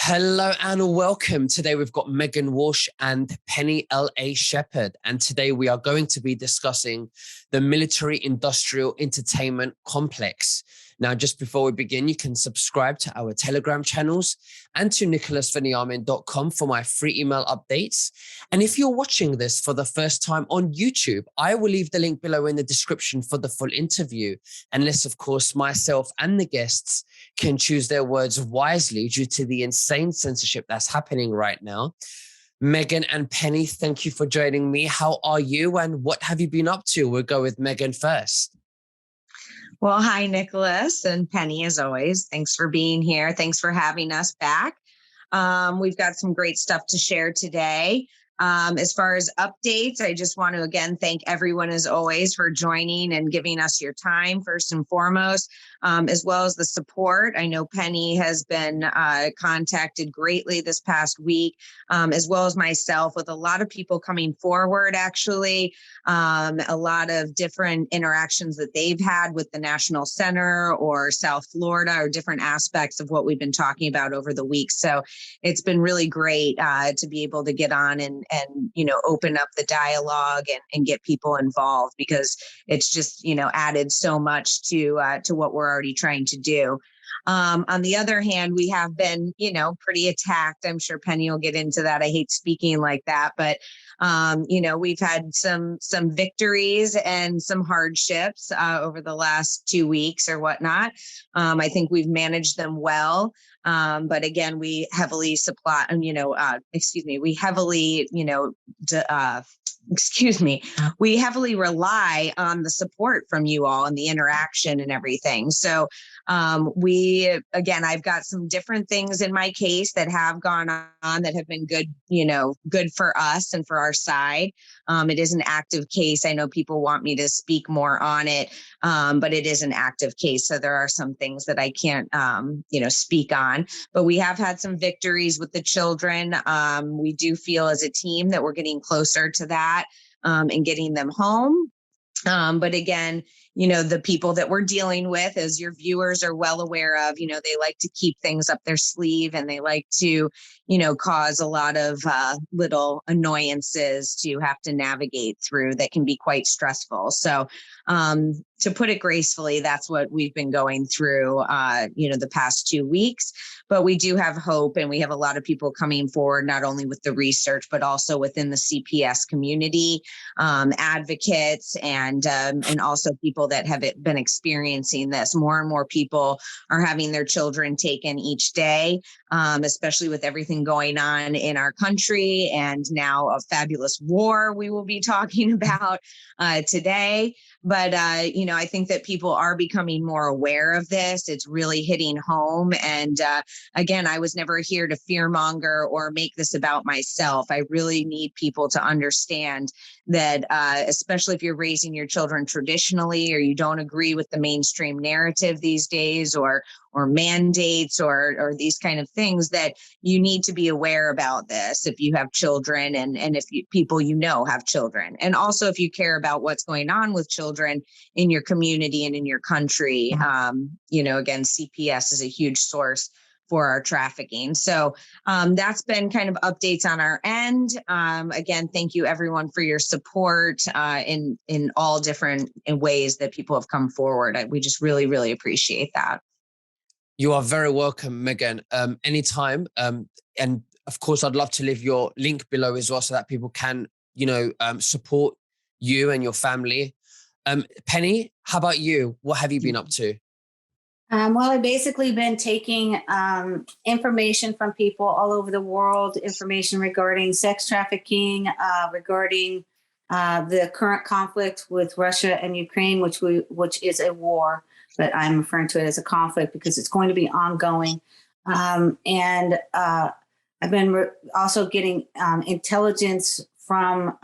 Hello and welcome. Today we've got Meghan Walsh and Penny L.A. Shepard. And today we are going to be discussing the military industrial entertainment complex. Now, just before we begin, you can subscribe to our Telegram channels and to nicholasveniamin.com for my free email updates. And if you're watching this for the first time on YouTube, I will leave the link below in the description for the full interview. Unless, of course, myself and the guests can choose their words wisely due to the insane censorship that's happening right now. Meghan and Penny, thank you for joining me. How are you and what have you been up to? We'll go with Meghan first. Well, hi, Nicholas and Penny, as always. Thanks for being here. Thanks for having us back. We've got some great stuff to share today. As far as updates, I just want to again thank everyone as always for joining and giving us your time first and foremost, as well as the support. I know Penny has been contacted greatly this past week, as well as myself, with a lot of people coming forward, actually, a lot of different interactions that they've had with the National Center or South Florida or different aspects of what we've been talking about over the week. So it's been really great to be able to get on and open up the dialogue and get people involved, because it's just added so much to what we're already trying to do. On the other hand, we have been pretty attacked. I'm sure Penny will get into that. I hate speaking like that, but we've had some victories and some hardships over the last 2 weeks or whatnot. I think we've managed them well. But again, we heavily we heavily rely on the support from you all and the interaction and everything. So I've got some different things in my case that have gone on that have been good, good for us and for our side. It is an active case. I know people want me to speak more on it, but it is an active case. So there are some things that I can't, speak on, but we have had some victories with the children. We do feel as a team that we're getting closer to that and getting them home. But again, the people that we're dealing with, as your viewers are well aware of, they like to keep things up their sleeve and they like to, cause a lot of little annoyances to have to navigate through that can be quite stressful. So to put it gracefully, that's what we've been going through, the past 2 weeks. But we do have hope, and we have a lot of people coming forward, not only with the research, but also within the CPS community, advocates, and also people that have been experiencing this. More and more people are having their children taken each day, especially with everything going on in our country, and now a fabulous war we will be talking about today. But, I think that people are becoming more aware of this. It's really hitting home. And again, I was never here to fearmonger or make this about myself. I really need people to understand that, especially if you're raising your children traditionally, or you don't agree with the mainstream narrative these days, or mandates or these kind of things, that you need to be aware about this if you have children, and if people have children. And also if you care about what's going on with children in your community and in your country. Again, CPS is a huge source for our trafficking. So that's been kind of updates on our end. Again, thank you everyone for your support in all different ways that people have come forward. We just really, really appreciate that. You are very welcome, Meghan. Anytime. And of course, I'd love to leave your link below as well, so that people can, support you and your family. Penny, how about you? What have you been up to? Well, I've basically been taking information from people all over the world, information regarding sex trafficking, regarding the current conflict with Russia and Ukraine, which is a war, but I'm referring to it as a conflict because it's going to be ongoing. And I've been also getting intelligence from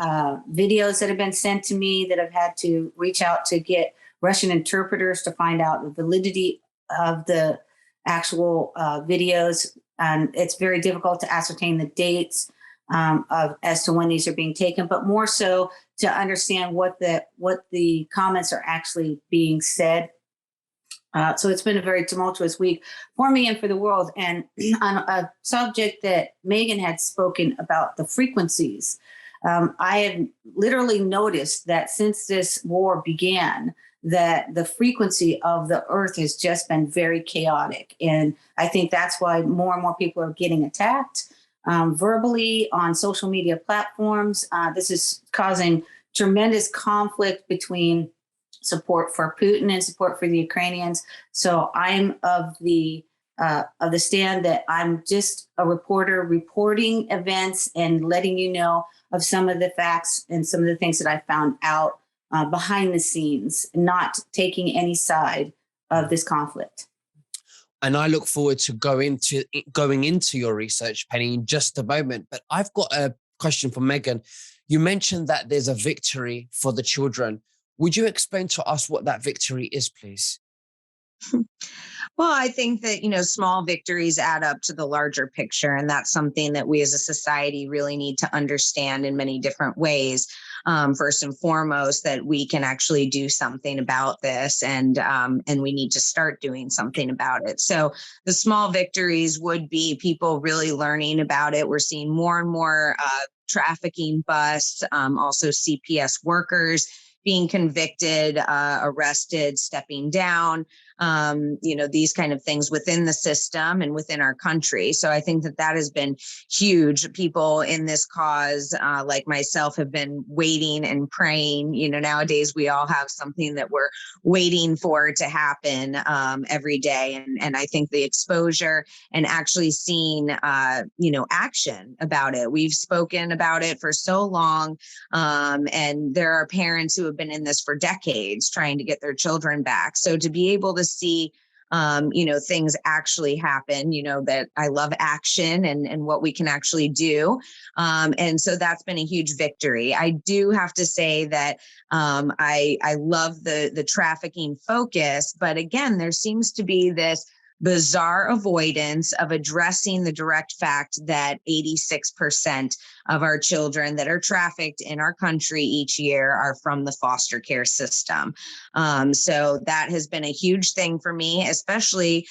videos that have been sent to me, that I've had to reach out to get Russian interpreters to find out the validity of the actual videos. And it's very difficult to ascertain the dates as to when these are being taken, but more so to understand what the comments are actually being said So it's been a very tumultuous week for me and for the world. And on a subject that Meghan had spoken about, the frequencies, I have literally noticed that since this war began, that the frequency of the earth has just been very chaotic. And I think that's why more and more people are getting attacked verbally on social media platforms. This is causing tremendous conflict between support for Putin and support for the Ukrainians. So I'm of the stand that I'm just a reporter reporting events and letting you know of some of the facts and some of the things that I found out behind the scenes, not taking any side of this conflict. And I look forward to going into your research, Penny, in just a moment. But I've got a question for Meghan. You mentioned that there's a victory for the children. Would you explain to us what that victory is, please? Well, I think that, small victories add up to the larger picture. And that's something that we as a society really need to understand in many different ways. First and foremost, that we can actually do something about this, and we need to start doing something about it. So the small victories would be people really learning about it. We're seeing more and more trafficking busts, also CPS workers being convicted, arrested, stepping down, these kind of things within the system and within our country. So I think that has been huge. People in this cause, like myself, have been waiting and praying. Nowadays we all have something that we're waiting for to happen every day. And I think the exposure and actually seeing, action about it. We've spoken about it for so long. And there are parents who have been in this for decades trying to get their children back. So to be able to see things actually happen, that I love action and what we can actually do. And so that's been a huge victory. I do have to say that I love the trafficking focus, but again, there seems to be this bizarre avoidance of addressing the direct fact that 86% of our children that are trafficked in our country each year are from the foster care system. So that has been a huge thing for me, especially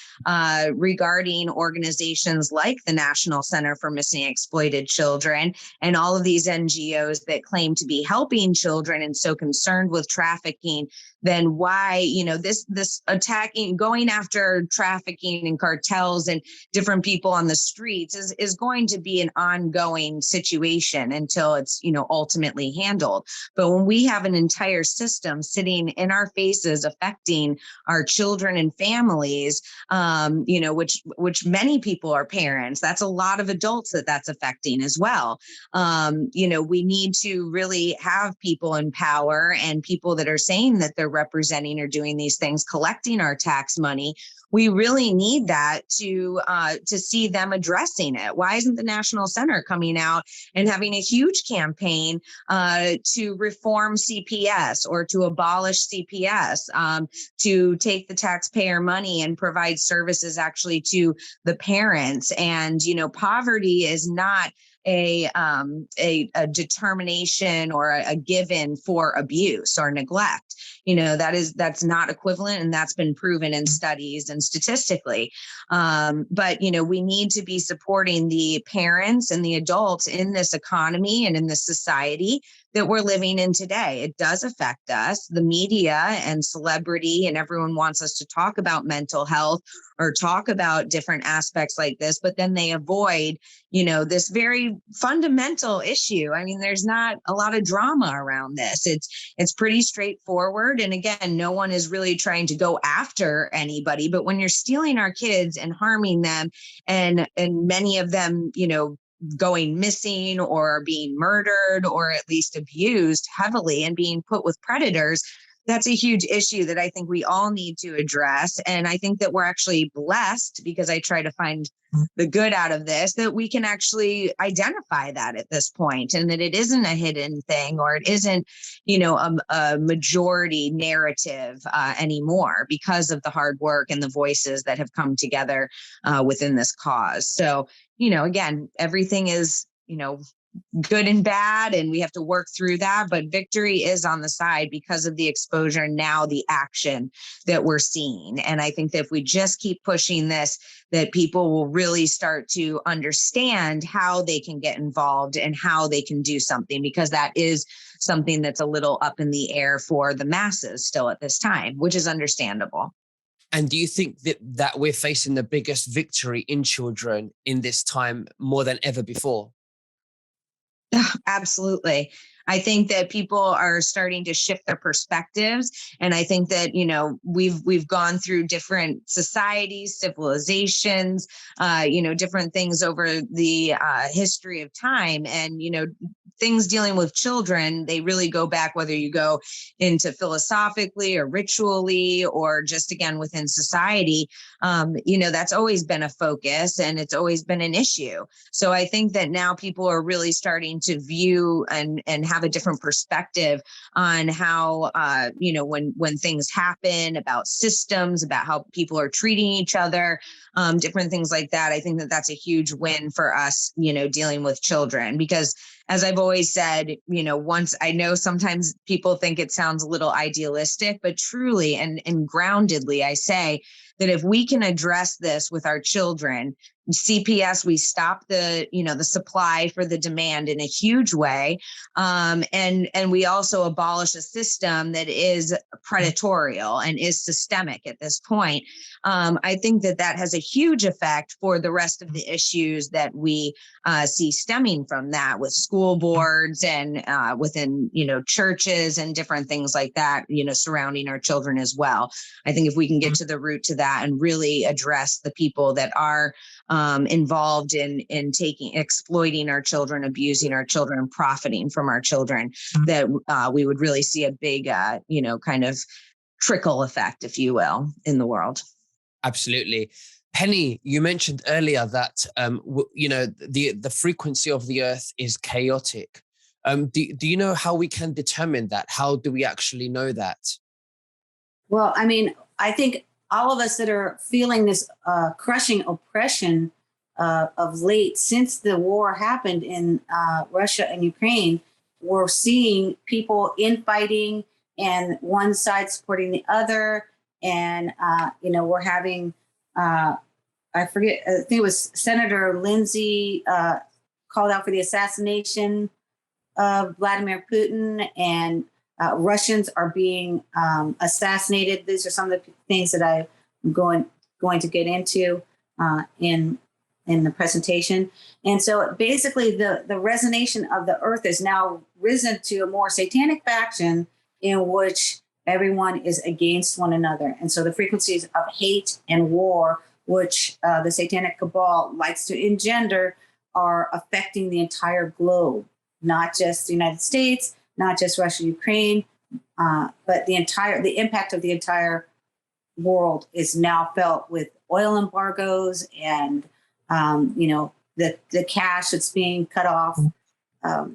regarding organizations like the National Center for Missing and Exploited Children and all of these NGOs that claim to be helping children and so concerned with trafficking. Then why, this attacking, going after trafficking and cartels and different people on the streets is going to be an ongoing situation until it's, ultimately handled. But when we have an entire system sitting in our faces affecting our children and families, which many people are parents, that's a lot of adults that's affecting as well. We need to really have people in power and people that are saying that they're representing or doing these things, collecting our tax money. We really need that to see them addressing it. Why isn't the National Center coming out and having a huge campaign to reform CPS or to abolish CPS, to take the taxpayer money and provide services actually to the parents? And, poverty is not a determination or a given for abuse or neglect. That's not equivalent, and that's been proven in studies and statistically. But we need to be supporting the parents and the adults in this economy and in this society that we're living in today. It does affect us. The media and celebrity and everyone wants us to talk about mental health or talk about different aspects like this, but then they avoid, this very fundamental issue. I mean, there's not a lot of drama around this. It's pretty straightforward. And again, no one is really trying to go after anybody, but when you're stealing our kids and harming them and many of them, going missing or being murdered or at least abused heavily and being put with predators, that's a huge issue that I think we all need to address. And I think that we're actually blessed, because I try to find the good out of this, that we can actually identify that at this point, and that it isn't a hidden thing, or it isn't, a majority narrative anymore, because of the hard work and the voices that have come together within this cause. So, again, everything is, good and bad, and we have to work through that. But victory is on the side because of the exposure, now the action that we're seeing. And I think that if we just keep pushing this, that people will really start to understand how they can get involved and how they can do something, because that is something that's a little up in the air for the masses still at this time, which is understandable. And do you think that we're facing the biggest victory in children in this time more than ever before? Absolutely. I think that people are starting to shift their perspectives. And I think that, we've gone through different societies, civilizations, different things over the history of time. And, things dealing with children, they really go back, whether you go into philosophically or ritually or just, again, within society, that's always been a focus and it's always been an issue. So I think that now people are really starting to view and have a different perspective on how, when things happen, about systems, about how people are treating each other, different things like that. I think that that's a huge win for us, dealing with children, because as I've always said, once, I know sometimes people think it sounds a little idealistic, but truly and groundedly, I say that if we can address this with our children, CPS, we stop the supply for the demand in a huge way. And we also abolish a system that is predatorial and is systemic at this point. I think that has a huge effect for the rest of the issues that we see stemming from that, with school boards and within, churches and different things like that, surrounding our children as well. I think if we can get to the root to that and really address the people that are involved in exploiting our children, abusing our children, profiting from our children, that we would really see a big, kind of trickle effect, if you will, in the world. Absolutely. Penny, you mentioned earlier that, the frequency of the earth is chaotic. Do you know how we can determine that? How do we actually know that? Well, I mean, I think all of us that are feeling this crushing oppression of late, since the war happened in Russia and Ukraine, we're seeing people infighting and one side supporting the other. And, we're having, I think it was Senator Lindsay called out for the assassination of Vladimir Putin, and Russians are being assassinated. These are some of the things that I'm going to get into in the presentation. And so basically the resonation of the earth is now risen to a more satanic faction in which everyone is against one another. And so the frequencies of hate and war, which the satanic cabal likes to engender, are affecting the entire globe, not just the United States, not just Russia, Ukraine, but the impact of the entire world is now felt with oil embargoes and, the cash that's being cut off.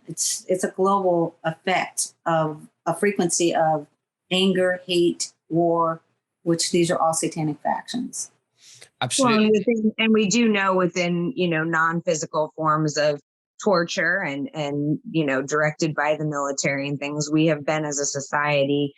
It's a global effect of a frequency of anger, hate, war, which these are all satanic factions. Absolutely. Well, and we do know within, non-physical forms of torture and directed by the military and things, we have been as a society,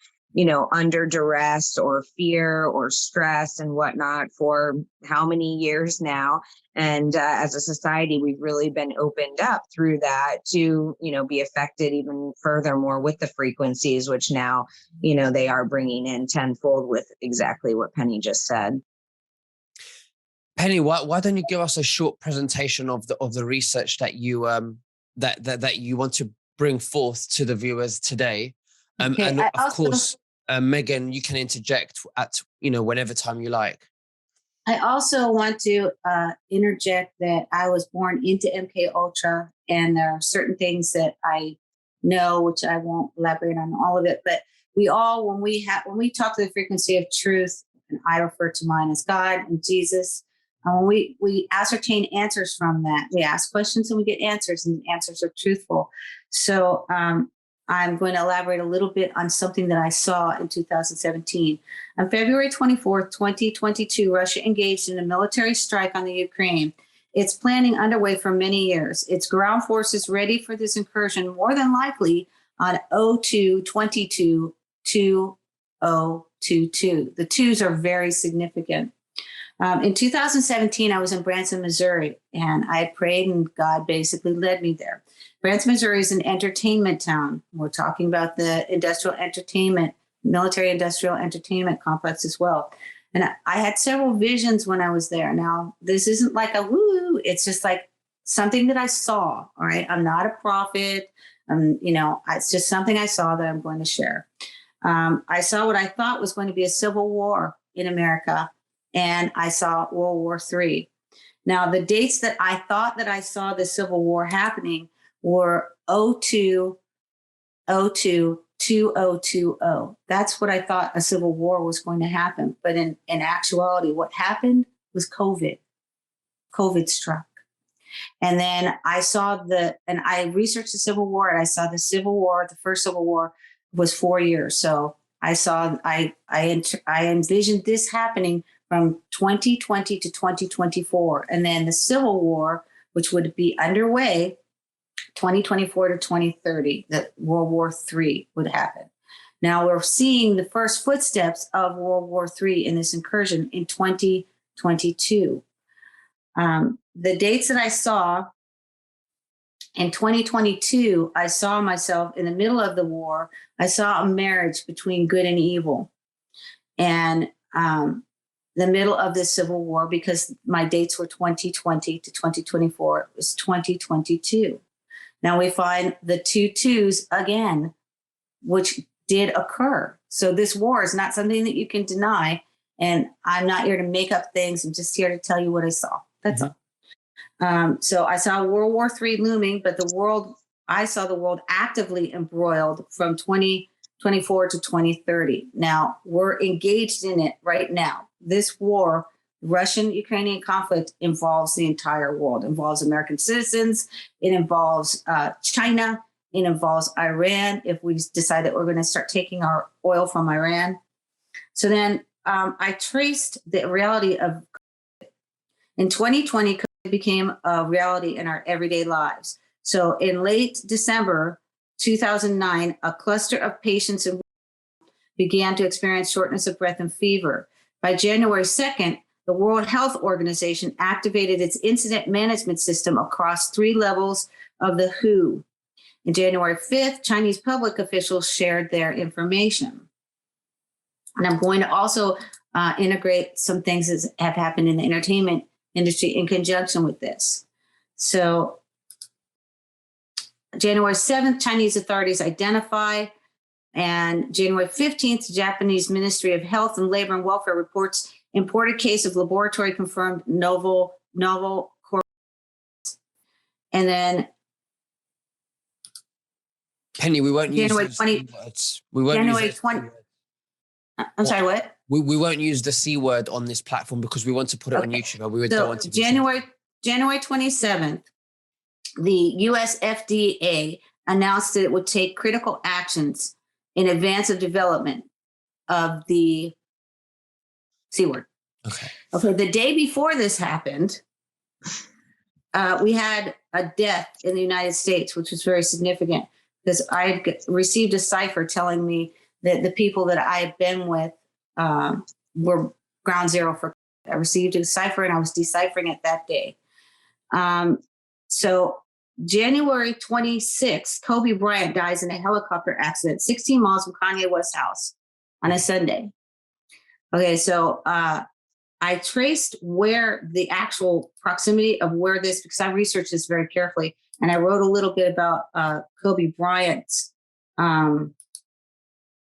under duress or fear or stress and whatnot for how many years now. And as a society, we've really been opened up through that to, be affected even furthermore with the frequencies, which now, they are bringing in tenfold with exactly what Penny just said. Penny, why don't you give us a short presentation of the research that you that you want to bring forth to the viewers today? Okay, and of course, Meghan, you can interject at whenever time you like. I also want to interject that I was born into MK Ultra, and there are certain things that I know, which I won't elaborate on all of it. But we all, when we talk to the frequency of truth, and I refer to mine as God and Jesus. When we ascertain answers from that, we ask questions and we get answers, and the answers are truthful. So I'm going to elaborate a little bit on something that I saw in 2017. On February 24th, 2022, Russia engaged in a military strike on the Ukraine. Its planning underway for many years. Its ground forces ready for this incursion, more than likely on 02/22/2022. The twos are very significant. In 2017, I was in Branson, Missouri, and I had prayed, and God basically led me there. Branson, Missouri is an entertainment town. We're talking about the military industrial entertainment complex as well. And I had several visions when I was there. Now, this isn't like a woo, it's just like something that I saw. All right. I'm not a prophet. It's just something I saw that I'm going to share. I saw what I thought was going to be a civil war in America, and I saw World War III. Now, the dates that I thought that I saw the Civil War happening were 02/02/2020. That's what I thought a civil war was going to happen. But in actuality, what happened was COVID. COVID struck. And then I I researched the Civil War, and I saw the Civil War, the first Civil War was 4 years. So I envisioned this happening from 2020 to 2024. And then the Civil War, which would be underway 2024 to 2030, that World War III would happen. Now we're seeing the first footsteps of World War III in this incursion in 2022. The dates that I saw in 2022, I saw myself in the middle of the war. I saw a marriage between good and evil. And the middle of this Civil War, because my dates were 2020 to 2024, it was 2022. Now we find the 2 twos again, which did occur. So this war is not something that you can deny. And I'm not here to make up things. I'm just here to tell you what I saw. That's all. So I saw World War III looming, but I saw the world actively embroiled from 2024 to 2030. Now we're engaged in it right now. This war, Russian-Ukrainian conflict, involves the entire world. It involves American citizens. It involves China. It involves Iran, if we decide that we're going to start taking our oil from Iran. So then I traced the reality of in 2020, COVID became a reality in our everyday lives. So in late December 2009, a cluster of patients began to experience shortness of breath and fever. By January 2nd, the World Health Organization activated its incident management system across 3 levels of the WHO. On January 5th, Chinese public officials shared their information. And I'm going to also integrate some things that have happened in the entertainment industry in conjunction with this. So January 7th, Chinese authorities identify, and January 15th, Japanese Ministry of Health and Labor and Welfare reports imported case of laboratory confirmed novel coronavirus. And then Penny, we won't January use 20 words. We won't January use 20 I'm sorry, what? We won't use the C word on this platform because we want to put it on YouTube. And we don't want to be January 27th, the US FDA announced that it would take critical actions in advance of development of the C word. Okay. The day before this happened, we had a death in the United States, which was very significant because I had received a cipher telling me that the people that I had been with were ground zero for. I received a cipher and I was deciphering it that day. So January 26th, Kobe Bryant dies in a helicopter accident 16 miles from Kanye West's house on a Sunday. Okay, so I traced where the actual proximity of where this, because I researched this very carefully, and I wrote a little bit about Kobe Bryant's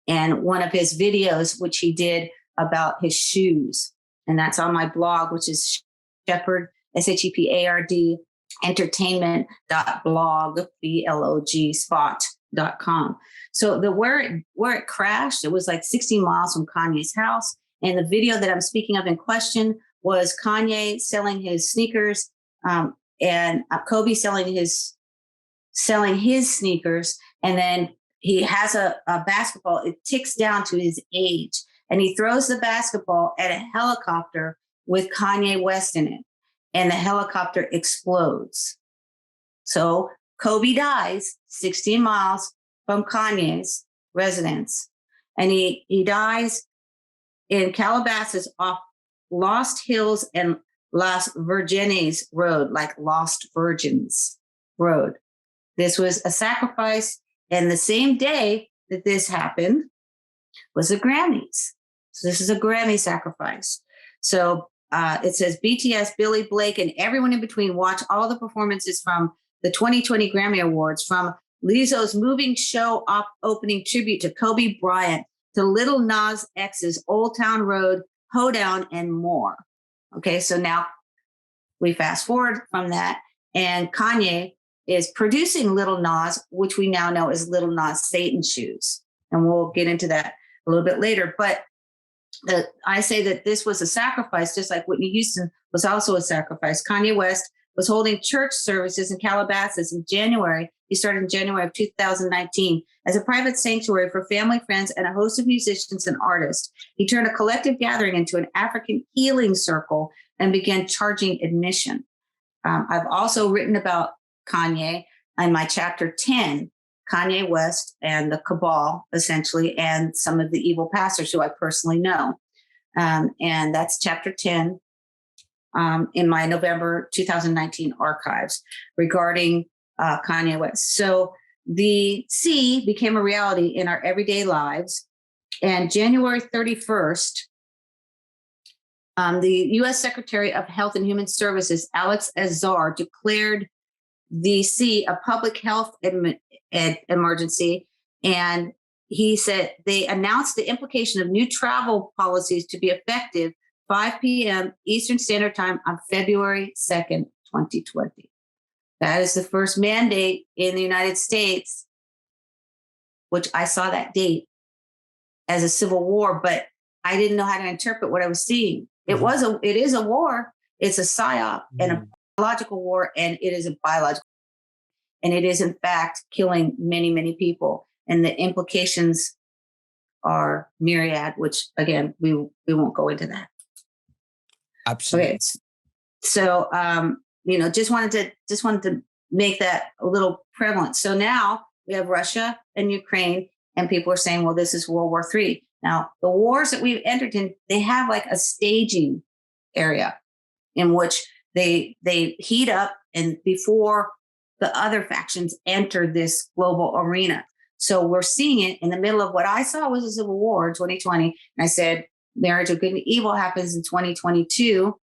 and one of his videos, which he did about his shoes. And that's on my blog, which is Shepard, SHEPARD, entertainment.blog, BLOG, spot.com. So where it crashed, it was like 60 miles from Kanye's house. And the video that I'm speaking of in question was Kanye selling his sneakers and Kobe selling his sneakers. And then he has a basketball. It ticks down to his age. And he throws the basketball at a helicopter with Kanye West in it. and the helicopter explodes. So Kobe dies 16 miles from Kanye's residence. And he dies in Calabasas off Lost Hills and Las Virgenes Road, like Lost Virgins Road. This was a sacrifice. And the same day that this happened was the Grammys. So this is a Grammy sacrifice. So it says BTS, Billy Blake, and everyone in between watch all the performances from the 2020 Grammy Awards, from Lizzo's moving show opening tribute to Kobe Bryant, to Little Nas X's Old Town Road, Hoedown, and more. Okay, so now we fast forward from that, and Kanye is producing Little Nas, which we now know is Little Nas Satan Shoes. And we'll get into that a little bit later. But I say that this was a sacrifice, just like Whitney Houston was also a sacrifice. Kanye West was holding church services in Calabasas in January. He started in January of 2019 as a private sanctuary for family, friends, and a host of musicians and artists. He turned a collective gathering into an African healing circle and began charging admission. I've also written about Kanye in my chapter 10, Kanye West and the cabal, essentially, and some of the evil pastors who I personally know. And that's chapter 10 in my November 2019 archives regarding Kanye West. So the C became a reality in our everyday lives. And January 31st, the U.S. Secretary of Health and Human Services, Alex Azar, declared the C a public health emergency. And he said they announced the implication of new travel policies to be effective 5 p.m. Eastern Standard Time on February 2nd, 2020. That is the first mandate in the United States, which I saw that date as a civil war, but I didn't know how to interpret what I was seeing. It is a war. It's a psyop and a biological war, and it is a biological. And it is, in fact, killing many, many people. And the implications are myriad, which, again, we won't go into that. Absolutely. Okay. So, just wanted to make that a little prevalent. So now we have Russia and Ukraine, and people are saying, well, this is World War III. Now, the wars that we've entered in, they have like a staging area in which they heat up and before the other factions enter this global arena. So we're seeing it in the middle of what I saw was a civil war in 2020. And I said, marriage of good and evil happens in 2022.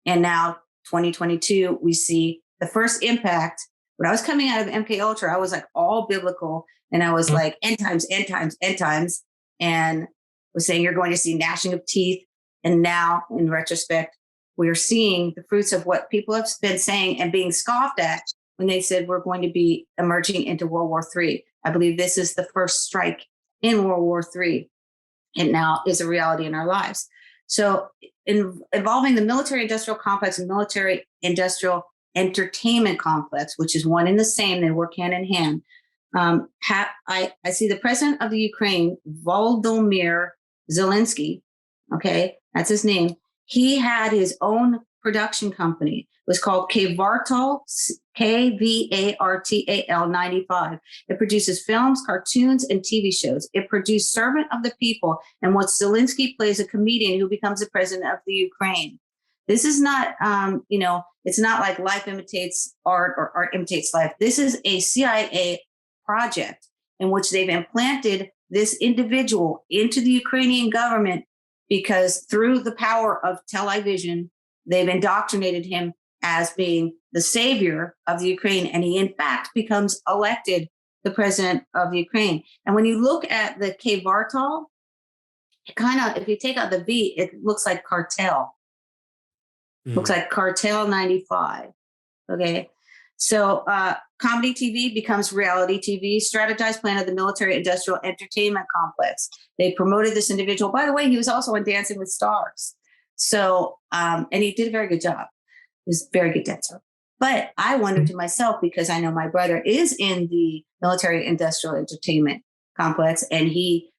And now 2022, we see the first impact. When I was coming out of MK Ultra, I was like all biblical. And I was like, end times, end times, end times. And was saying, you're going to see gnashing of teeth. And now in retrospect, we're seeing the fruits of what people have been saying and being scoffed at when they said we're going to be emerging into World War III. I believe this is the first strike in World War III. And now is a reality in our lives. So involving the military-industrial complex and military-industrial entertainment complex, which is one and the same, they work hand in hand. I see the president of the Ukraine, Volodymyr Zelensky, okay, that's his name. He had his own production company. It was called Kvartal, Kvartal 95. It produces films, cartoons, and TV shows. It produced Servant of the People, and what Zelensky plays a comedian who becomes the president of the Ukraine. This is not, it's not like life imitates art or art imitates life. This is a CIA project in which they've implanted this individual into the Ukrainian government because through the power of television, they've indoctrinated him as being the savior of the Ukraine. And he, in fact, becomes elected the president of Ukraine. And when you look at the Kvartal, it kind of, if you take out the V, it looks like cartel. Looks like Cartel 95. Okay. So comedy TV becomes reality TV, strategized plan of the military industrial entertainment complex. They promoted this individual. By the way, he was also on Dancing with Stars. So, and he did a very good job. He was a very good dancer. But I wondered to myself, because I know my brother is in the military industrial entertainment complex, and he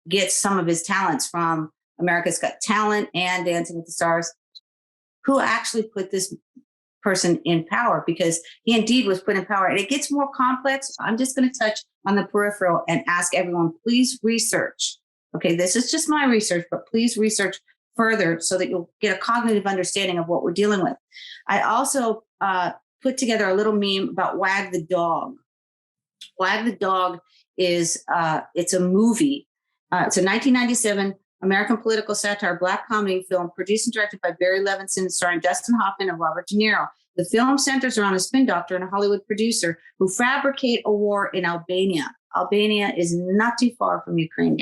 gets some of his talents from America's Got Talent and Dancing with the Stars. who actually put this person in power, because he indeed was put in power. And it gets more complex. I'm just going to touch on the peripheral and ask everyone, please research. Okay, this is just my research, but please research further so that you'll get a cognitive understanding of what we're dealing with. I also put together a little meme about Wag the Dog. Wag the Dog is it's a movie. It's a 1997 American political satire black comedy film produced and directed by Barry Levinson, starring Dustin Hoffman and Robert De Niro. The film centers around a spin doctor and a Hollywood producer who fabricate a war in Albania. Albania is not too far from Ukraine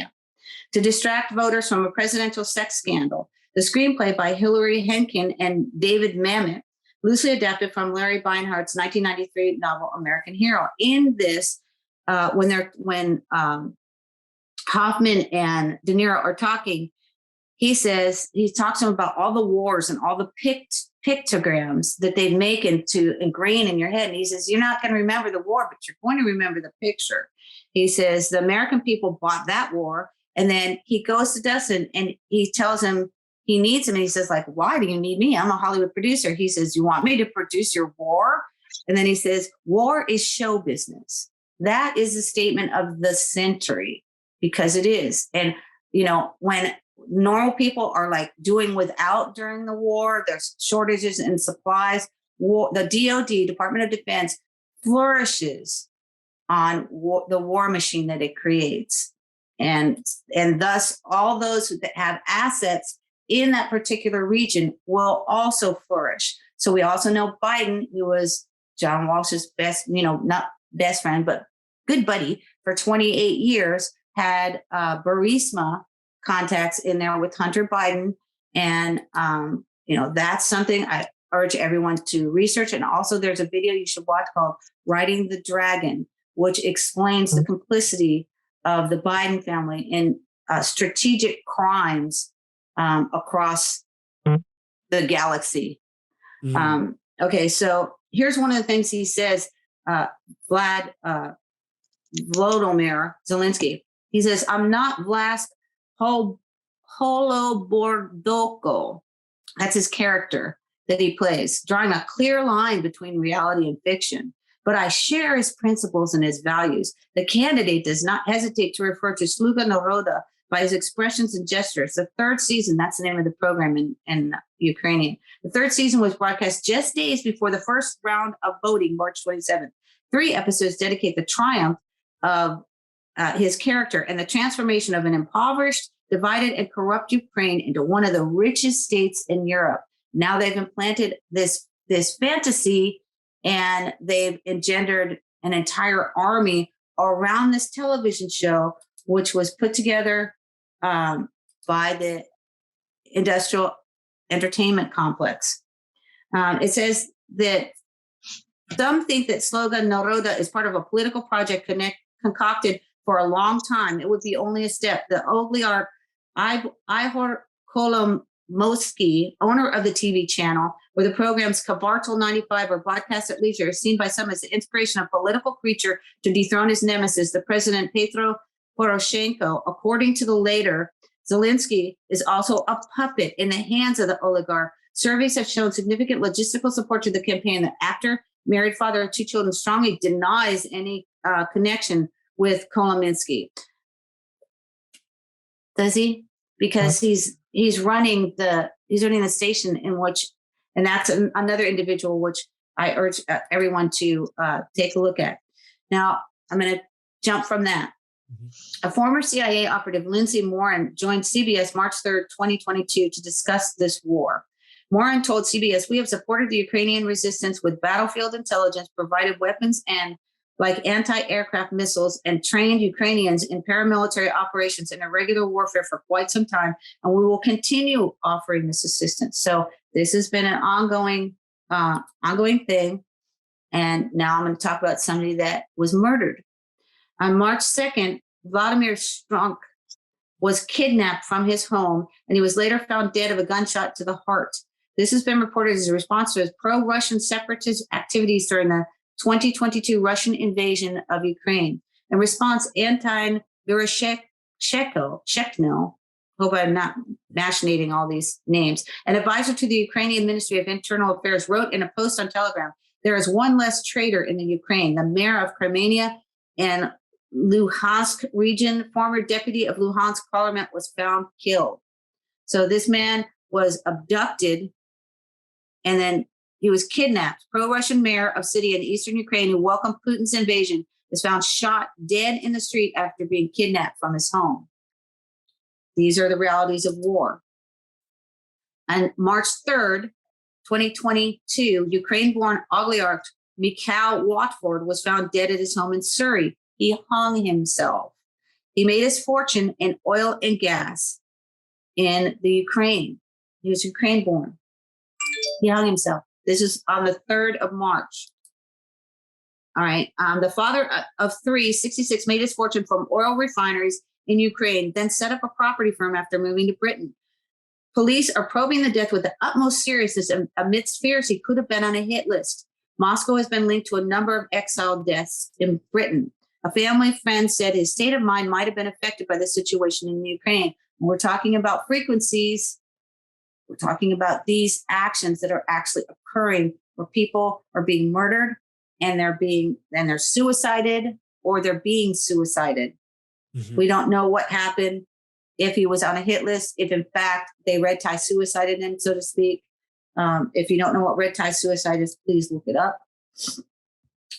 to distract voters from a presidential sex scandal. The screenplay by Hilary Henkin and David Mamet, loosely adapted from Larry Beinhardt's 1993 novel American Hero. In this, when Hoffman and De Niro are talking, he talks to him about all the wars and all the pictograms that they make to ingrain in your head. And he says, you're not going to remember the war, but you're going to remember the picture. He says, the American people bought that war. And then he goes to Dustin and he tells him he needs him. And he says, like, why do you need me? I'm a Hollywood producer. He says, you want me to produce your war? And then he says, war is show business. That is the statement of the century, because it is. And, when normal people are like doing without during the war, there's shortages in supplies. The DOD, Department of Defense, flourishes on the war machine that it creates. And thus all those that have assets in that particular region will also flourish. So we also know Biden, who was John Walsh's best, not best friend, but good buddy for 28 years, had Burisma contacts in there with Hunter Biden. And, that's something I urge everyone to research. And also there's a video you should watch called Riding the Dragon, which explains the complicity of the Biden family in strategic crimes across the galaxy. Okay, so here's one of the things he says, Volodymyr Zelensky. He says, I'm not Vlad Holobordoko. That's his character that he plays, drawing a clear line between reality and fiction. But I share his principles and his values. The candidate does not hesitate to refer to Sluga Naroda by his expressions and gestures. The third season, that's the name of the program in Ukrainian. The third season was broadcast just days before the first round of voting, March 27th. 3 episodes dedicate the triumph of his character and the transformation of an impoverished, divided, and corrupt Ukraine into one of the richest states in Europe. Now they've implanted this fantasy, and they've engendered an entire army around this television show, which was put together by the industrial entertainment complex. It says that some think that Slogan Naroda is part of a political project concocted for a long time. It would be only a step. The oligarch Ihor Kolomoisky, owner of the TV channel, where the programs Kabartal 95 or Broadcast at Leisure, is seen by some as the inspiration of political creature to dethrone his nemesis, the president Petro Poroshenko. According to the later, Zelensky is also a puppet in the hands of the oligarch. Surveys have shown significant logistical support to the campaign. The actor, married father of 2 children, strongly denies any connection with Kolominsky. Does he? Because he's running the station in which, and that's another individual which I urge everyone to take a look at. Now I'm going to jump from that. A former CIA operative, Lindsay Moran, joined CBS March 3rd, 2022 to discuss this war. Moran told CBS, we have supported the Ukrainian resistance with battlefield intelligence, provided weapons and like anti-aircraft missiles, and trained Ukrainians in paramilitary operations and irregular warfare for quite some time. And we will continue offering this assistance. So this has been an ongoing thing. And now I'm going to talk about somebody that was murdered. On March 2nd, Vladimir Strunk was kidnapped from his home, and he was later found dead of a gunshot to the heart. This has been reported as a response to his pro-Russian separatist activities during the 2022 Russian invasion of Ukraine. In response, Anton Vereshcheno, hope I'm not machinating all these names, an advisor to the Ukrainian Ministry of Internal Affairs, wrote in a post on Telegram, there is one less traitor in the Ukraine. The mayor of Crimea and Luhansk region, former deputy of Luhansk parliament, was found killed. So this man was abducted and then he was kidnapped. Pro-Russian mayor of city in eastern Ukraine who welcomed Putin's invasion is found shot dead in the street after being kidnapped from his home. These are the realities of war. On March 3rd, 2022, Ukraine-born oligarch Mikhail Watford was found dead at his home in Surrey. He hung himself. He made his fortune in oil and gas in the Ukraine. He was Ukraine-born. He hung himself. This is on the 3rd of March. All right. The father of three, 66, made his fortune from oil refineries in Ukraine, then set up a property firm after moving to Britain. Police are probing the death with the utmost seriousness amidst fears he could have been on a hit list. Moscow has been linked to a number of exiled deaths in Britain. A family friend said his state of mind might have been affected by the situation in Ukraine. When we're talking about frequencies, we're talking about these actions that are actually occurring where people are being murdered and they're suicided or they're being suicided. Mm-hmm. We don't know what happened, if he was on a hit list, if in fact they red tie suicided him, so to speak. If you don't know what red tie suicide is, please look it up.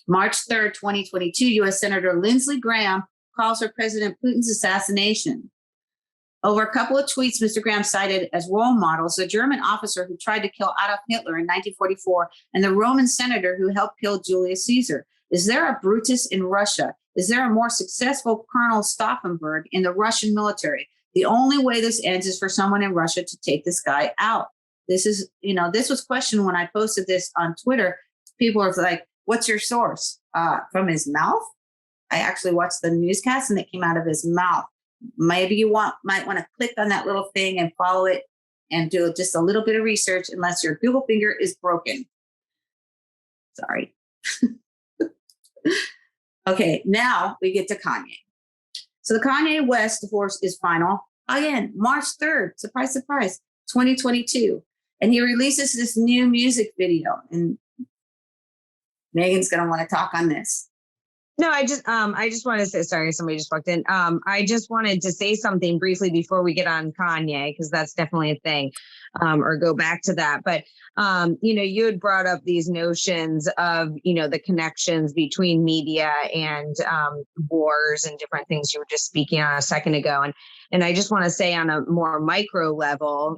March 3rd, 2022, U.S. Senator Lindsey Graham calls for President Putin's assassination. Over a couple of tweets, Mr. Graham cited as role models a German officer who tried to kill Adolf Hitler in 1944 and the Roman senator who helped kill Julius Caesar. Is there a Brutus in Russia? Is there a more successful Colonel Stauffenberg in the Russian military? The only way this ends is for someone in Russia to take this guy out. This was questioned when I posted this on Twitter. People are like, what's your source? From his mouth? I actually watched the newscast and it came out of his mouth. Maybe you might want to click on that little thing and follow it and do just a little bit of research unless your Google finger is broken. Sorry. Okay, now we get to Kanye. So the Kanye West divorce is final. Again, March 3rd, surprise, surprise, 2022. And he releases this new music video. And Megan's going to want to talk on this. No, I just wanted to say, sorry, somebody just walked in. I just wanted to say something briefly before we get on Kanye, because that's definitely a thing, or go back to that. But, you had brought up these notions of, the connections between media and wars and different things you were just speaking on a second ago. And I just want to say on a more micro level,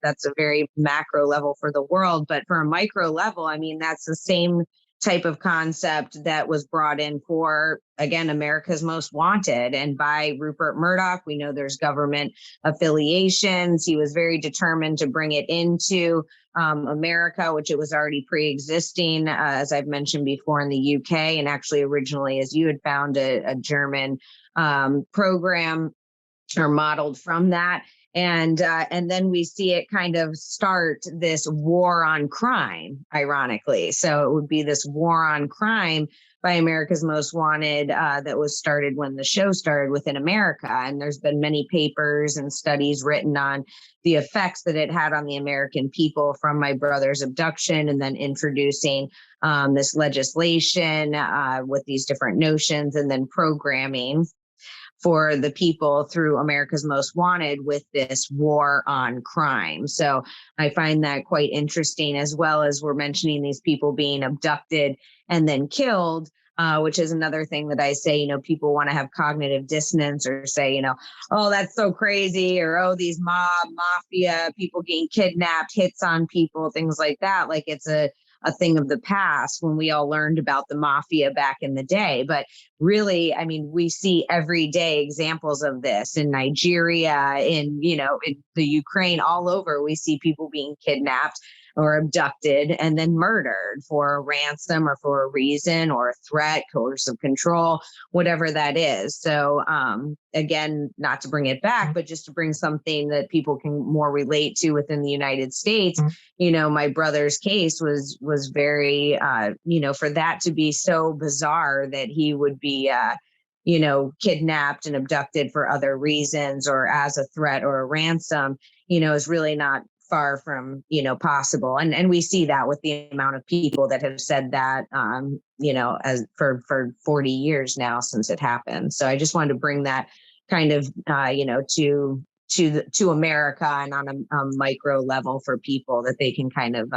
that's a very macro level for the world. But for a micro level, I mean, that's the same type of concept that was brought in for, again, America's Most Wanted. And by Rupert Murdoch, we know there's government affiliations. He was very determined to bring it into America, which it was already pre-existing, as I've mentioned before, in the UK. And actually, originally, as you had found, a German program or modeled from that. And then we see it kind of start this war on crime, ironically. So it would be this war on crime by America's Most Wanted that was started when the show started within America. And there's been many papers and studies written on the effects that it had on the American people from my brother's abduction and then introducing this legislation with these different notions and then programming for the people through America's Most Wanted with this war on crime. So I find that quite interesting, as well as we're mentioning these people being abducted and then killed, which is another thing that I say, people want to have cognitive dissonance or say, oh, that's so crazy, or, oh, these mafia people getting kidnapped, hits on people, things like that. Like it's a thing of the past when we all learned about the mafia back in the day. But really, I mean, we see everyday examples of this in Nigeria, in the Ukraine, all over. We see people being kidnapped or abducted and then murdered for a ransom or for a reason or a threat, coercive control, whatever that is. So again, not to bring it back, but just to bring something that people can more relate to within the United States. My brother's case was very, for that to be so bizarre that he would be, kidnapped and abducted for other reasons or as a threat or a ransom, is really not far from, possible. And we see that with the amount of people that have said that, as for 40 years now since it happened. So I just wanted to bring that kind of, to America and on a micro level for people that they can kind of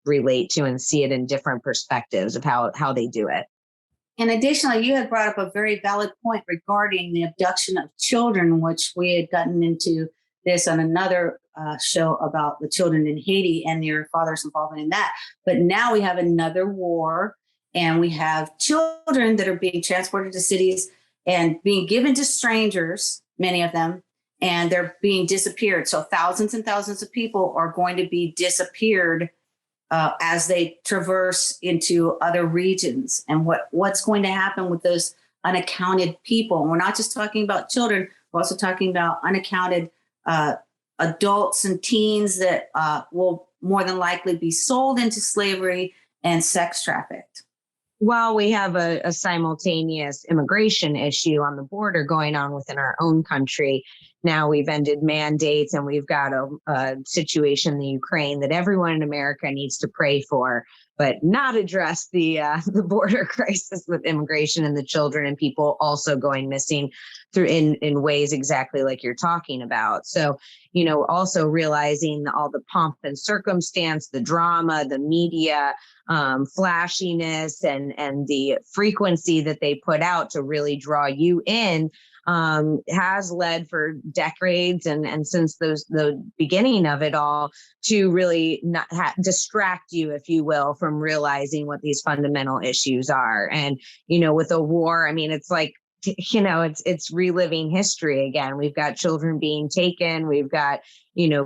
relate to and see it in different perspectives of how they do it. And additionally, you had brought up a very valid point regarding the abduction of children, which we had gotten into this on another show about the children in Haiti and your father's involvement in that. But now we have another war, and we have children that are being transported to cities and being given to strangers, many of them, and they're being disappeared. So thousands and thousands of people are going to be disappeared as they traverse into other regions. And what's going to happen with those unaccounted people? And we're not just talking about children, we're also talking about unaccounted adults and teens that will more than likely be sold into slavery and sex trafficked. While we have a simultaneous immigration issue on the border going on within our own country, now we've ended mandates and we've got a situation in the Ukraine that everyone in America needs to pray for, but not address the border crisis with immigration and the children and people also going missing through in ways exactly like you're talking about. So, also realizing all the pomp and circumstance, the drama, the media, flashiness and the frequency that they put out to really draw you in has led for decades and since the beginning of it all to really not distract you, if you will, from realizing what these fundamental issues are. And, with a war, I mean, it's like, it's reliving history again. We've got children being taken. We've got,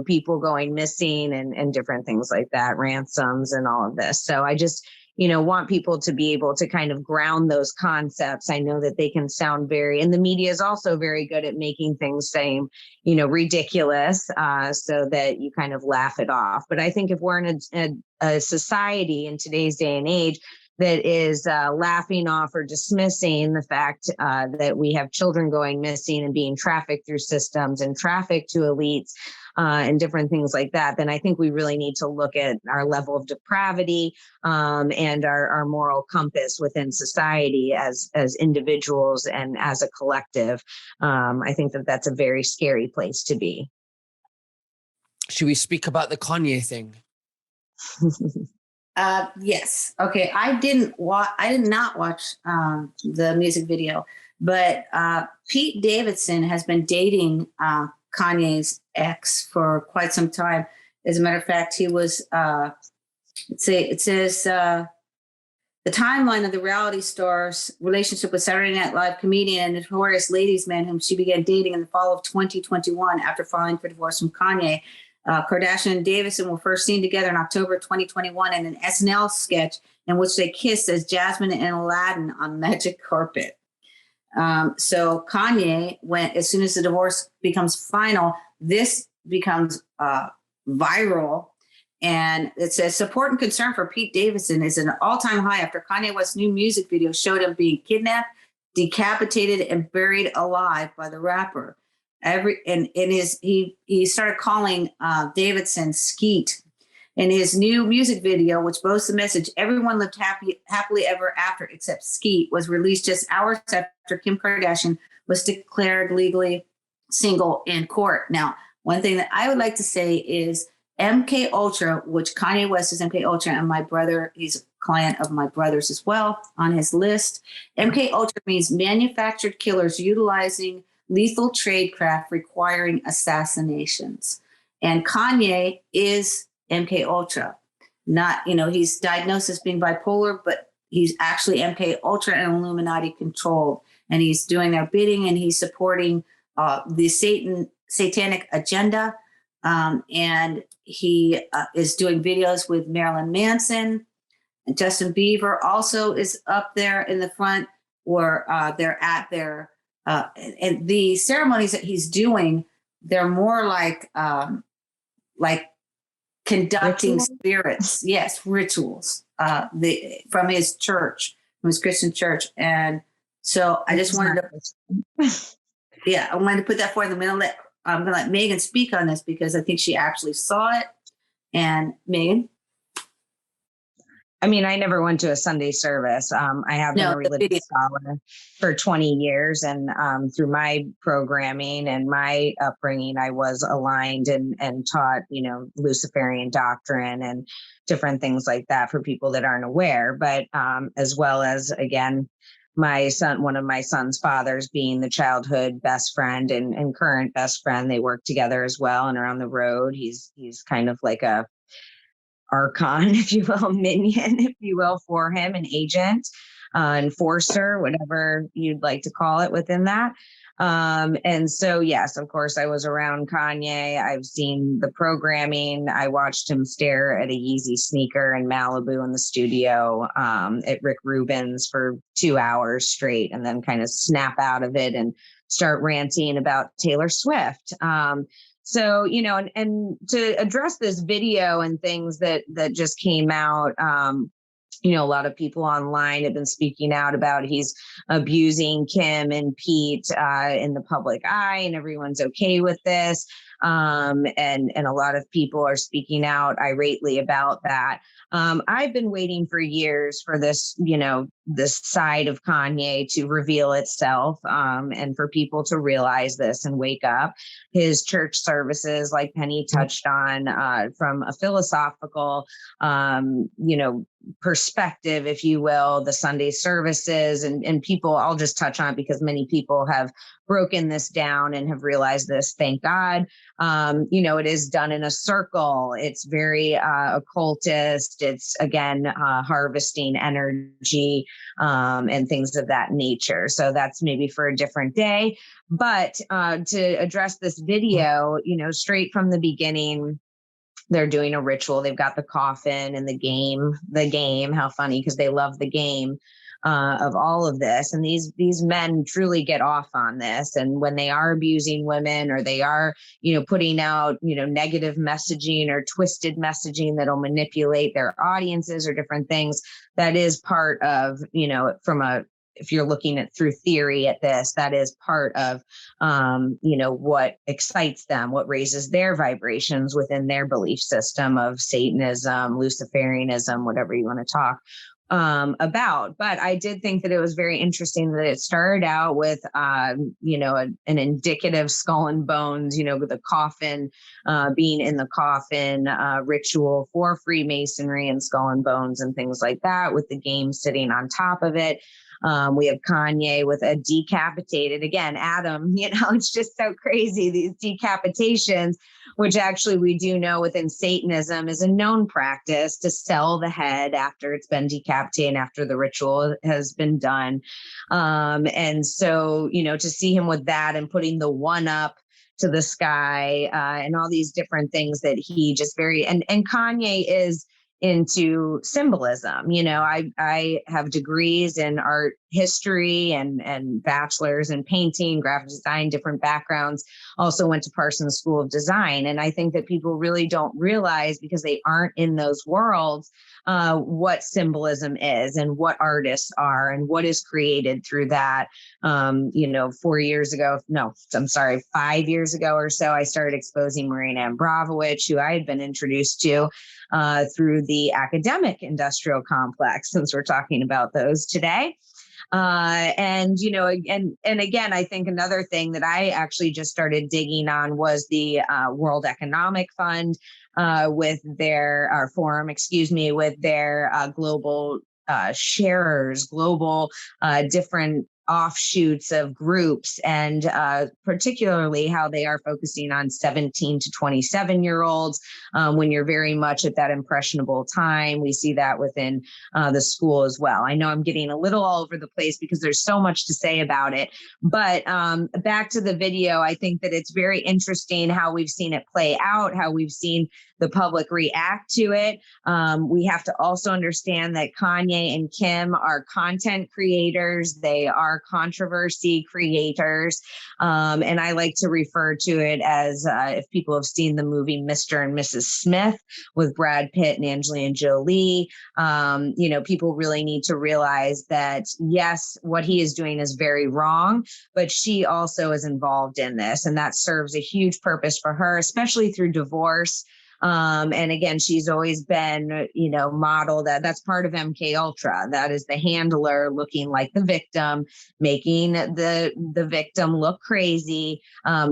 people going missing and different things like that, ransoms and all of this. So I just, want people to be able to kind of ground those concepts. I know that they can sound and the media is also very good at making things seem, ridiculous, so that you kind of laugh it off. But I think if we're in a society in today's day and age that is laughing off or dismissing the fact that we have children going missing and being trafficked through systems and trafficked to elites and different things like that, then I think we really need to look at our level of depravity and our moral compass within society as individuals and as a collective. I think that that's a very scary place to be. Should we speak about the Kanye thing? Yes. Okay. I did not watch the music video, but Pete Davidson has been dating Kanye's ex for quite some time. As a matter of fact, he was, it says the timeline of the reality star's relationship with Saturday Night Live comedian and notorious ladies man whom she began dating in the fall of 2021 after filing for divorce from Kanye. Kardashian and Davidson were first seen together in October 2021 in an SNL sketch in which they kissed as Jasmine and Aladdin on magic carpet. So Kanye went, as soon as the divorce becomes final, this becomes viral. And it says support and concern for Pete Davidson is an all-time high after Kanye West's new music video showed him being kidnapped, decapitated, and buried alive by the rapper. He started calling Davidson Skeet. In his new music video, which boasts the message "Everyone lived happily ever after except Skeet," was released just hours after Kim Kardashian was declared legally single in court. Now, one thing that I would like to say is MK Ultra, which Kanye West is MK Ultra, and my brother, he's a client of my brother's as well on his list. MK Ultra means manufactured killers utilizing lethal tradecraft requiring assassinations. And Kanye is MK Ultra. Not, he's diagnosed as being bipolar, but he's actually MK Ultra and Illuminati controlled. And he's doing their bidding and he's supporting the satanic agenda. And he is doing videos with Marilyn Manson. And Justin Bieber also is up there in the front where they're at their and the ceremonies that he's doing, they're more like conducting spirits. Yes, rituals. From his church, from his Christian church, and So I just wanted to, I wanted to put that forth. I'm going to let Meghan speak on this because I think she actually saw it. And Meghan? I mean, I never went to a Sunday service. I have been a religious scholar for 20 years, and through my programming and my upbringing, I was aligned and taught, Luciferian doctrine and different things like that for people that aren't aware. But as well as, again, one of my son's fathers being the childhood best friend and current best friend, they work together as well and are on the road. He's kind of like a archon, if you will, minion, if you will, for him, an agent, enforcer, whatever you'd like to call it within that. And so, yes, of course, I was around Kanye. I've seen the programming. I watched him stare at a Yeezy sneaker in Malibu in the studio at Rick Rubin's for 2 hours straight, and then kind of snap out of it and start ranting about Taylor Swift. So, and to address this video and things that just came out, a lot of people online have been speaking out about he's abusing Kim and Pete in the public eye, and everyone's okay with this. And a lot of people are speaking out irately about that. I've been waiting for years for this, this side of Kanye to reveal itself, and for people to realize this and wake up. His church services, like Penny touched on, from a philosophical, perspective, if you will, the Sunday services and people, I'll just touch on it because many people have broken this down and have realized this, thank God. It is done in a circle. It's very occultist. It's again, harvesting energy and things of that nature. So that's maybe for a different day. But to address this video, straight from the beginning, they're doing a ritual. They've got the coffin and the game, how funny, because they love the game of all of this. And these men truly get off on this. And when they are abusing women, or they are, putting out, negative messaging or twisted messaging that'll manipulate their audiences or different things, that is part of, if you're looking at through theory at this, that is part of, what excites them, what raises their vibrations within their belief system of Satanism, Luciferianism, whatever you want to talk about. But I did think that it was very interesting that it started out with, an indicative skull and bones, with the coffin, being in the coffin, ritual for Freemasonry and skull and bones and things like that, with the game sitting on top of it. We have Kanye with a decapitated, again, Adam, it's just so crazy, these decapitations, which actually we do know within Satanism is a known practice to sell the head after it's been decapitated, after the ritual has been done. And so, to see him with that and putting the one up to the sky and all these different things that he just and Kanye is into symbolism. I have degrees in art history and bachelor's in painting, graphic design, different backgrounds. Also went to Parsons School of Design. And I think that people really don't realize, because they aren't in those worlds, what symbolism is and what artists are and what is created through that. 5 years ago or so, I started exposing Marina Abramovich, who I had been introduced to through the academic industrial complex, since we're talking about those today. And again, I think another thing that I actually just started digging on was the World Economic Fund with their with their global sharers, global different offshoots of groups, and particularly how they are focusing on 17 to 27-year-olds when you're very much at that impressionable time. We see that within the school as well. I know I'm getting a little all over the place because there's so much to say about it, but back to the video, I think that it's very interesting how we've seen it play out, how we've seen the public react to it. We have to also understand that Kanye and Kim are content creators. They are are controversy creators. And I like to refer to it as, if people have seen the movie Mr. and Mrs. Smith with Brad Pitt and Angelina Jolie, people really need to realize that, yes, what he is doing is very wrong, but she also is involved in this. And that serves a huge purpose for her, especially through divorce. And again, she's always been, modeled that's part of MK Ultra. That is the handler looking like the victim, making the victim look crazy,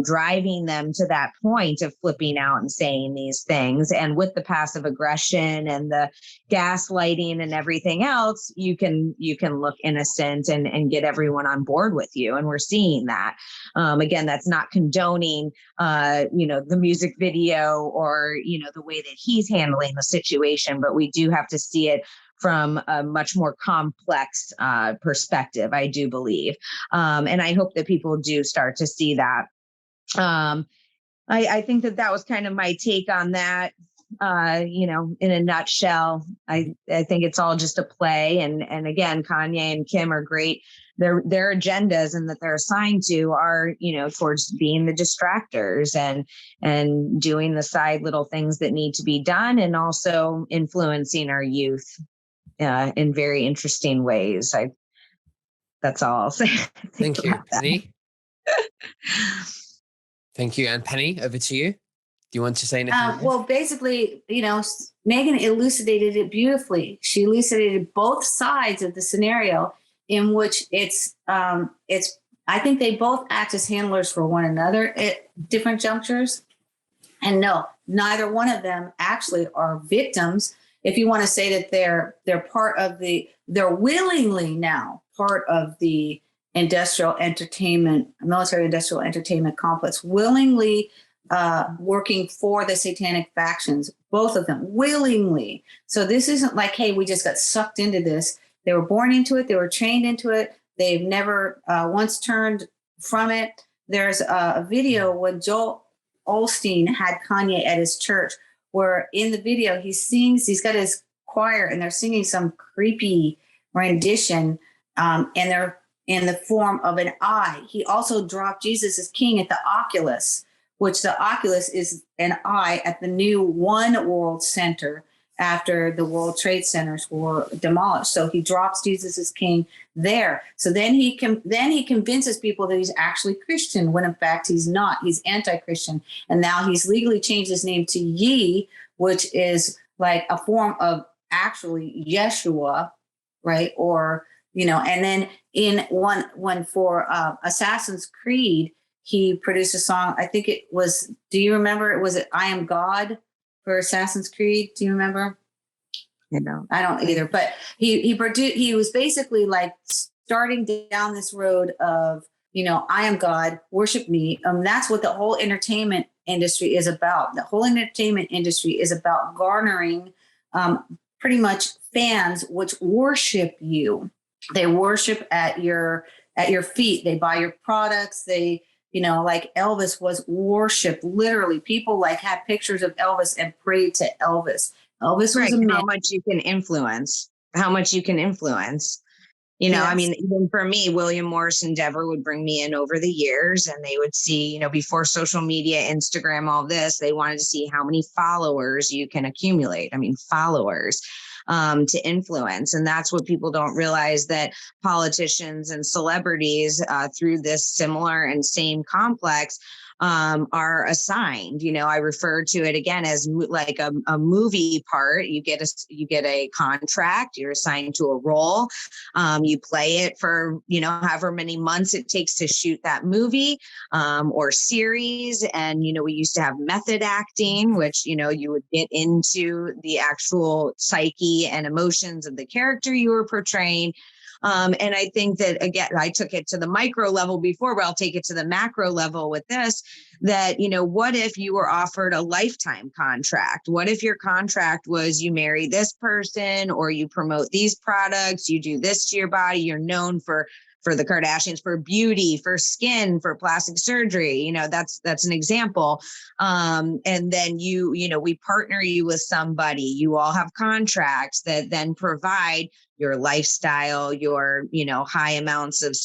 driving them to that point of flipping out and saying these things. And with the passive aggression and the gaslighting and everything else, you can look innocent and get everyone on board with you. And we're seeing that. Again, that's not condoning, the music video or, the way that he's handling the situation, but we do have to see it from a much more complex perspective, I do believe. And I hope that people do start to see that. I think that was kind of my take on that. In a nutshell, I think it's all just a play. And again, Kanye and Kim are great. Their agendas and that they're assigned to are, towards being the distractors and doing the side little things that need to be done, and also influencing our youth in very interesting ways. That's all I'll say. Thank you, Penny. Thank you. And Penny, over to you. Do you want to say anything? Well, basically, Meghan elucidated it beautifully. She elucidated both sides of the scenario, in which I think they both act as handlers for one another at different junctures. And no, neither one of them actually are victims. If you want to say that they're they're willingly now part of the military industrial entertainment complex, willingly working for the satanic factions, both of them willingly. So this isn't like, hey, we just got sucked into this. They were born into it. They were trained into it. They've never once turned from it. There's a video when Joel Osteen had Kanye at his church, where in the video he sings, he's got his choir and they're singing some creepy rendition, and they're in the form of an eye. He also dropped Jesus as King at the Oculus, which the Oculus is an eye at the new One World Center after the World Trade Centers were demolished. So he drops Jesus as King there. So then he convinces people that he's actually Christian, when in fact he's not. He's anti-Christian. And now he's legally changed his name to Yi, which is like a form of actually Yeshua, right? Or, and then in one for Assassin's Creed, he produced a song. I think it was, do you remember? Was it I Am God for Assassin's Creed? Do you remember? I don't either. But he was basically like starting down this road of, I am God, worship me. That's what the whole entertainment industry is about. The whole entertainment industry is about garnering pretty much fans which worship you. They worship at your feet. They buy your products. They, like Elvis was worshiped. Literally, people had pictures of Elvis and prayed to Elvis. Elvis was a man. How much you can influence. Yes. I mean, even for me, William Morris Endeavor would bring me in over the years, and they would see, before social media, Instagram, all this, they wanted to see how many followers you can accumulate. I mean, followers. To influence. And that's what people don't realize, that politicians and celebrities through this similar and same complex are assigned. I refer to it again as like a movie part. You get a contract. You're assigned to a role. You play it for however many months it takes to shoot that movie or series. And we used to have method acting, which you would get into the actual psyche and emotions of the character you were portraying. And I think that, again, I took it to the micro level before, but I'll take it to the macro level with this, that, what if you were offered a lifetime contract? What if your contract was, you marry this person, or you promote these products, you do this to your body, you're known for the Kardashians, for beauty, for skin, for plastic surgery, that's an example. And then we partner you with somebody, you all have contracts that then provide your lifestyle, your, high amounts of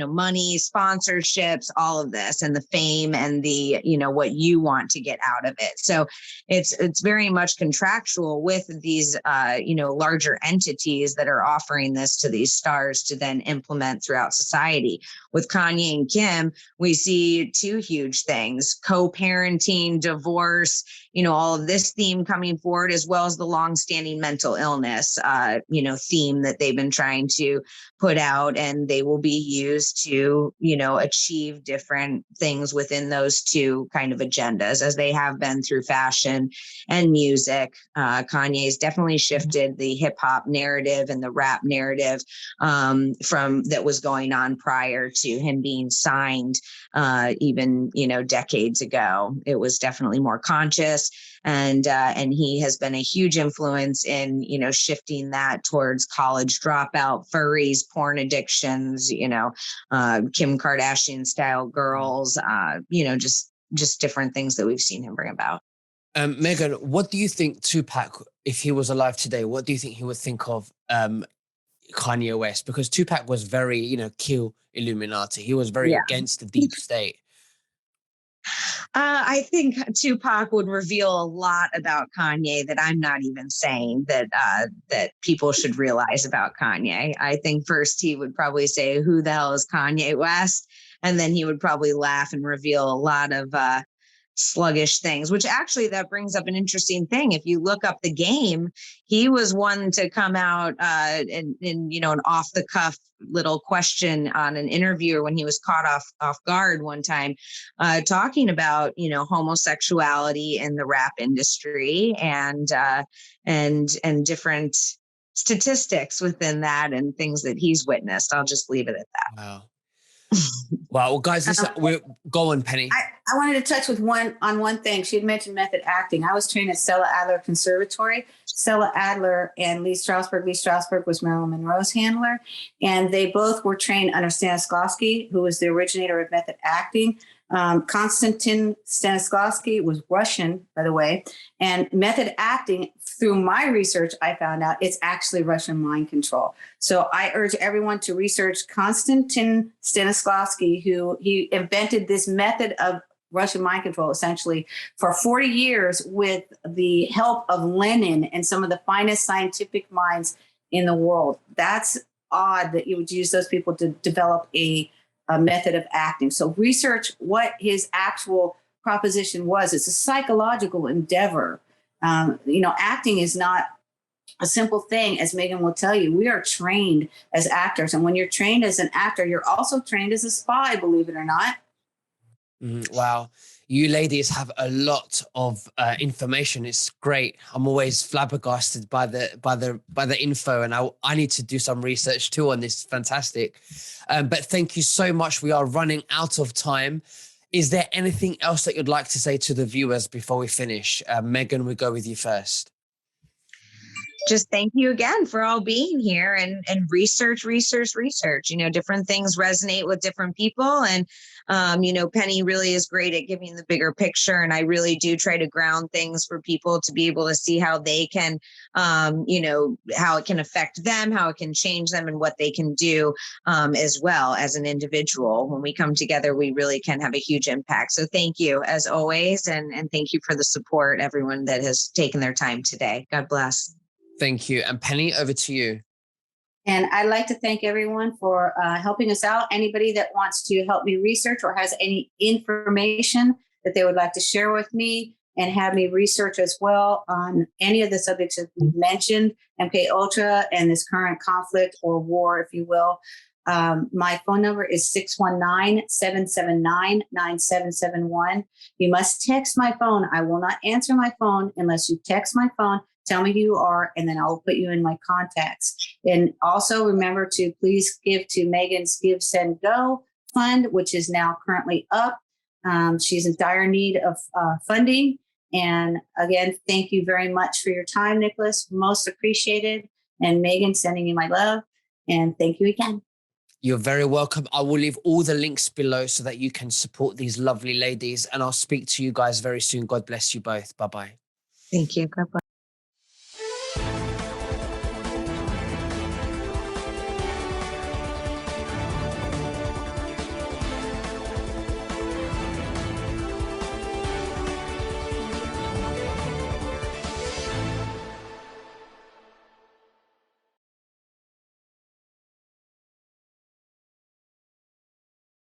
money, sponsorships, all of this, and the fame and the, what you want to get out of it. So it's very much contractual with these, larger entities that are offering this to these stars to then implement throughout society. With Kanye and Kim, we see two huge things: co-parenting, divorce, all of this theme coming forward, as well as the longstanding mental illness, theme that they've been trying to put out, and they will be used to, achieve different things within those two kind of agendas, as they have been through fashion and music. Kanye's definitely shifted the hip hop narrative and the rap narrative from that was going on prior to him being signed, even, decades ago. It was definitely more conscious. And he has been a huge influence in, shifting that towards college dropout, furries, porn addictions, Kim Kardashian style girls, just different things that we've seen him bring about. Meghan, what do you think Tupac, if he was alive today, what do you think he would think of Kanye West? Because Tupac was very, kill Illuminati. He was very against the deep state. I think Tupac would reveal a lot about Kanye that I'm not even saying that people should realize about Kanye. I think first he would probably say, "Who the hell is Kanye West?" And then he would probably laugh and reveal a lot of sluggish things, which actually that brings up an interesting thing. If you look up The Game, he was one to come out in an off the cuff little question on an interviewer when he was caught off guard one time, talking about homosexuality in the rap industry and different statistics within that and things that he's witnessed. I'll just leave it at that. Wow. Wow. Well, guys, listen, we're going, Penny. I wanted to touch with one thing. She had mentioned method acting. I was trained at Stella Adler Conservatory. Stella Adler and Lee Strasberg. Lee Strasberg was Marilyn Monroe's handler, and they both were trained under Stanislavski, who was the originator of method acting. Konstantin Stanislavski was Russian, by the way, and method acting, through my research, I found out it's actually Russian mind control. So I urge everyone to research Konstantin Stanislavski, who he invented this method of Russian mind control, essentially, for 40 years with the help of Lenin and some of the finest scientific minds in the world. That's odd that you would use those people to develop a method of acting. So research what his actual proposition was. It's a psychological endeavor. Acting is not a simple thing, as Meghan will tell you. We are trained as actors. And when you're trained as an actor, you're also trained as a spy, believe it or not. Wow. You ladies have a lot of information. It's great. I'm always flabbergasted by the info, and I need to do some research too on this. Fantastic. But thank you so much. We are running out of time. Is there anything else that you'd like to say to the viewers before we finish? Meghan, we go with you first. Just thank you again for all being here and research. Different things resonate with different people. And, Penny really is great at giving the bigger picture. And I really do try to ground things for people to be able to see how they can, how it can affect them, how it can change them, and what they can do as well as an individual. When we come together, we really can have a huge impact. So thank you as always. And thank you for the support, everyone that has taken their time today. God bless. Thank you. And Penny, over to you. And I'd like to thank everyone for helping us out. Anybody that wants to help me research or has any information that they would like to share with me and have me research as well on any of the subjects that we've mentioned, MK Ultra and this current conflict or war, if you will. My phone number is 619-779-9771. You must text my phone. I will not answer my phone unless you text my phone. Tell me who you are, and then I'll put you in my contacts. And also remember to please give to Meghan's Give, Send, Go fund, which is now currently up. She's in dire need of funding. And again, thank you very much for your time, Nicholas. Most appreciated. And Meghan, sending you my love. And thank you again. You're very welcome. I will leave all the links below so that you can support these lovely ladies. And I'll speak to you guys very soon. God bless you both. Bye-bye. Thank you. God bless.